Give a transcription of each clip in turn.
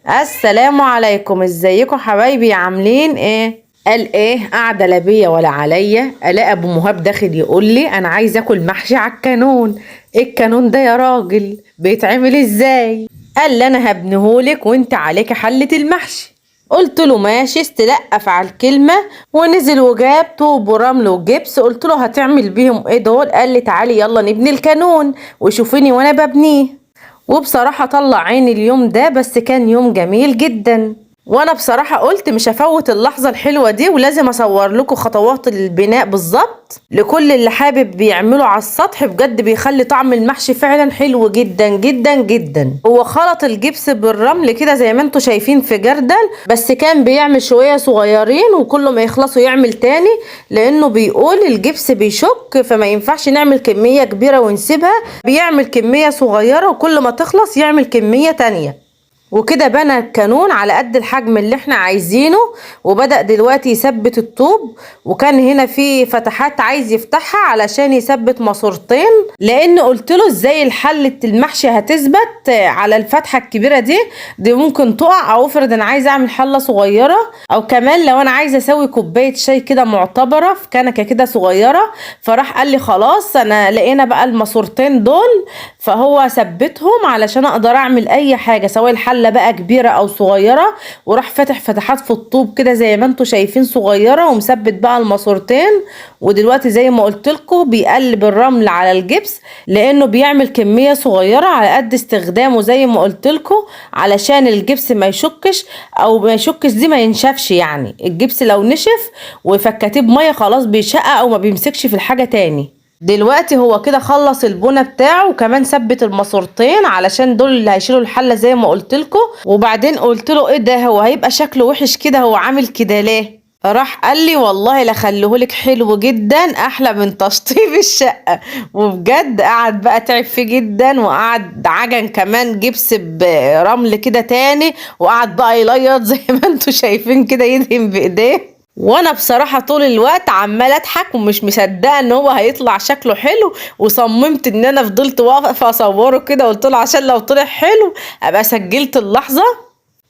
السلام عليكم، ازيكم حبايبي؟ عاملين ايه؟ قال ايه؟ قاعده لا بيا ولا عليا، الاقي ابو مهاب داخل يقول لي انا عايز اكل محشي على الكانون. ايه الكانون ده يا راجل؟ بيتعمل ازاي؟ قال لي انا هبنهولك وانت عليك حله المحشي. قلت له ماشي، استلقف على الكلمه ونزل وجاب طوب ورمل وجبس. قلت له هتعمل بيهم ايه دول؟ قال لي تعالي يلا نبني الكانون وشوفيني وانا ببنيه. وبصراحة طلع عيني اليوم ده، بس كان يوم جميل جدا. وانا بصراحة قلت مش هفوت اللحظة الحلوة دي، ولازم اصور لكم خطوات البناء بالظبط لكل اللي حابب بيعمله على السطح. بجد بيخلي طعم المحشي فعلا حلو جدا جدا جدا. هو خلط الجبس بالرمل كده زي ما انتوا شايفين في جردل، بس كان بيعمل شوية صغيرين وكل ما يخلصوا يعمل تاني، لانه بيقول الجبس بيشك فما ينفعش نعمل كمية كبيرة ونسيبها، بيعمل كمية صغيرة وكل ما تخلص يعمل كمية تانية. وكده بنى الكانون على قد الحجم اللي احنا عايزينه، وبدأ دلوقتي يثبت الطوب. وكان هنا في فتحات عايز يفتحها علشان يثبت ماسورتين، لان قلت له ازاي الحلة المحشي هتثبت على الفتحة الكبيرة دي ممكن تقع. او افرض انا عايزه اعمل حلة صغيرة، او كمان لو انا عايزه اسوي كوباية شاي كده معتبرة في كنكة كده صغيرة. فراح قال لي خلاص انا لقينا بقى الماسورتين دول، فهو ثبتهم علشان اقدر اعمل اي حاجة سواء الحلة بقى كبيرة او صغيرة. وراح فاتح فتحات في الطوب كده زي ما انتوا شايفين صغيرة، ومثبت بقى الماسورتين. ودلوقتي زي ما قلت لكم بيقلب الرمل على الجبس، لانه بيعمل كمية صغيرة على قد استخدامه زي ما قلت لكم، علشان الجبس ما يشكش. او ما يشكش دي ما ينشفش، يعني الجبس لو نشف وفكتيه بمية خلاص بيشقق او ما بيمسكش في الحاجة تاني. دلوقتي هو كده خلص البونه بتاعه، وكمان ثبت الماسورتين علشان دول اللي هيشيلوا الحله زي ما قلت لكم. وبعدين قلت له ايه ده؟ هو هيبقى شكله وحش كده، هو عامل كده ليه؟ راح قال لي والله لا خليهولك حلو جدا، احلى من تشطيب الشقه. وبجد قعد بقى تعب فيه جدا، وقعد عجن كمان جبس برمل كده تاني، وقعد بقى يليط زي ما انتوا شايفين كده يدهن بايديه. وانا بصراحة طول الوقت عمالة اضحك ومش مصدقة ان هو هيطلع شكله حلو، وصممت ان انا فضلت واقفة اصوره كده. قلت له عشان لو طلع حلو ابقى سجلت اللحظة.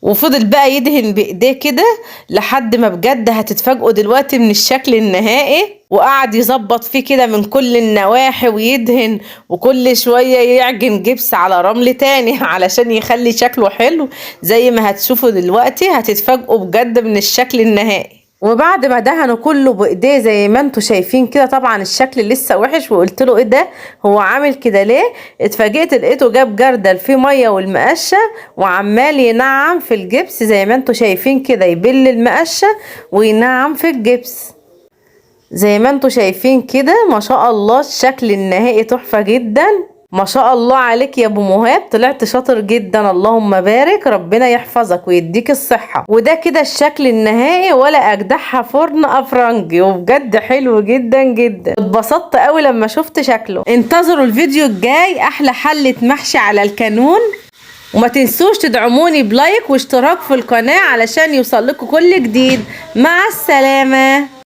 وفضل بقى يدهن بايديه كده لحد ما بجد هتتفاجئوا دلوقتي من الشكل النهائي. وقعد يظبط فيه كده من كل النواحي ويدهن، وكل شوية يعجن جبس على رمل تاني علشان يخلي شكله حلو. زي ما هتشوفوا دلوقتي هتتفاجئوا بجد من الشكل النهائي. وبعد ما دهنوا كله بايديه زي ما انتوا شايفين كده، طبعا الشكل لسه وحش. وقلت له ايه ده؟ هو عامل كده ليه؟ اتفاجئت لقيته جاب جردل فيه ميه والمقشه، وعمال ينعم في الجبس زي ما انتوا شايفين كده، يبل المقشه وينعم في الجبس زي ما انتوا شايفين كده. ما شاء الله الشكل النهائي تحفة جدا. ما شاء الله عليك يا ابو مهاب، طلعت شاطر جدا. اللهم بارك، ربنا يحفظك ويديك الصحة. وده كده الشكل النهائي، ولا اجدعها فرن افرنجي، وبجد حلو جدا جدا. اتبسطت قوي لما شفت شكله. انتظروا الفيديو الجاي، احلى حلة محشي على الكانون. وما تنسوش تدعموني بلايك واشتراك في القناة علشان يوصل لكم كل جديد. مع السلامة.